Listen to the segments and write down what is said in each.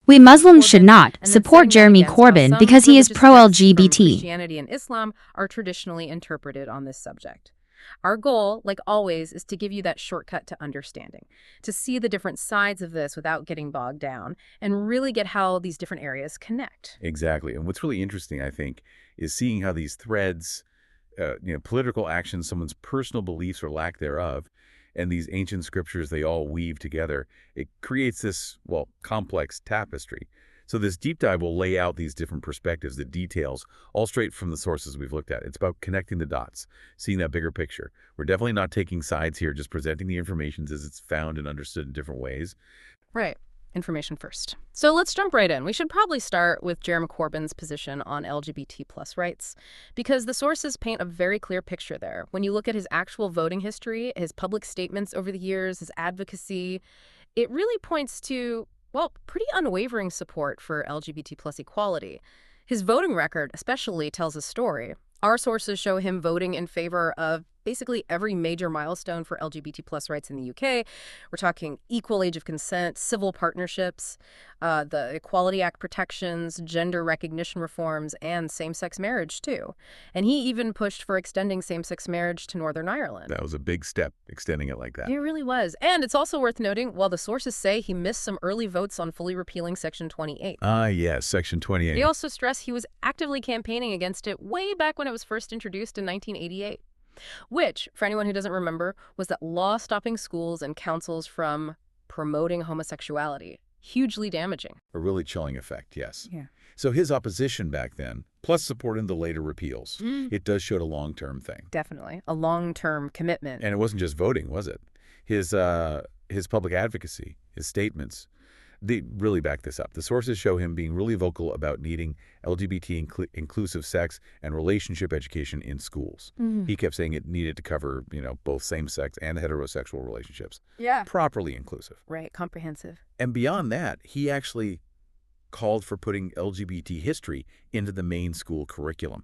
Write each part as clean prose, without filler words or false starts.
We Muslims should not and then support saying that Jeremy against how Corbyn some because he is religious texts from pro-LGBT. Christianity and Islam are traditionally interpreted on this subject. Our goal, like always, is to give you that shortcut to understanding, to see the different sides of this without getting bogged down, and really get how these different areas connect. Exactly. And what's really interesting, I think, is seeing how these threads, political actions, someone's personal beliefs or lack thereof, and these ancient scriptures, they all weave together. It creates this, well, complex tapestry. So this deep dive will lay out these different perspectives, the details, all straight from the sources we've looked at. It's about connecting the dots, seeing that bigger picture. We're definitely not taking sides here, just presenting the information as it's found and understood in different ways. Right. Information first. So let's jump right in. We should probably start with Jeremy Corbyn's position on LGBT plus rights, because the sources paint a very clear picture there. When you look at his actual voting history, his public statements over the years, his advocacy, it really points to, well, pretty unwavering support for LGBT plus equality. His voting record especially tells a story. Our sources show him voting in favor of basically every major milestone for LGBT plus rights in the UK. We're talking equal age of consent, civil partnerships, the Equality Act protections, gender recognition reforms, and same-sex marriage, too. And he even pushed for extending same-sex marriage to Northern Ireland. That was a big step, extending it like that. It really was. And it's also worth noting, while the sources say he missed some early votes on fully repealing Section 28. Ah, yes, Section 28. They also stress he was actively campaigning against it way back when it was first introduced in 1988. Which, for anyone who doesn't remember, was that law stopping schools and councils from promoting homosexuality. Hugely damaging. A really chilling effect, yes. Yeah. So his opposition back then, plus supporting the later repeals, it does show a long-term thing. Definitely. A long-term commitment. And it wasn't just voting, was it? His public advocacy, his statements, they really back this up. The sources show him being really vocal about needing LGBT inclusive sex and relationship education in schools. He kept saying it needed to cover, both same-sex and heterosexual relationships. Yeah. Properly inclusive. Right. Comprehensive. And beyond that, he actually called for putting LGBT history into the main school curriculum.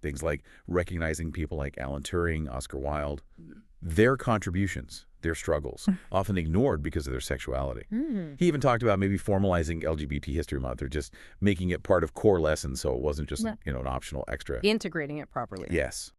Things like recognizing people like Alan Turing, Oscar Wilde, their contributions, their struggles, often ignored because of their sexuality. He even talked about maybe formalizing LGBT History Month or just making it part of core lessons so it wasn't just, an optional extra. Integrating it properly. Yes.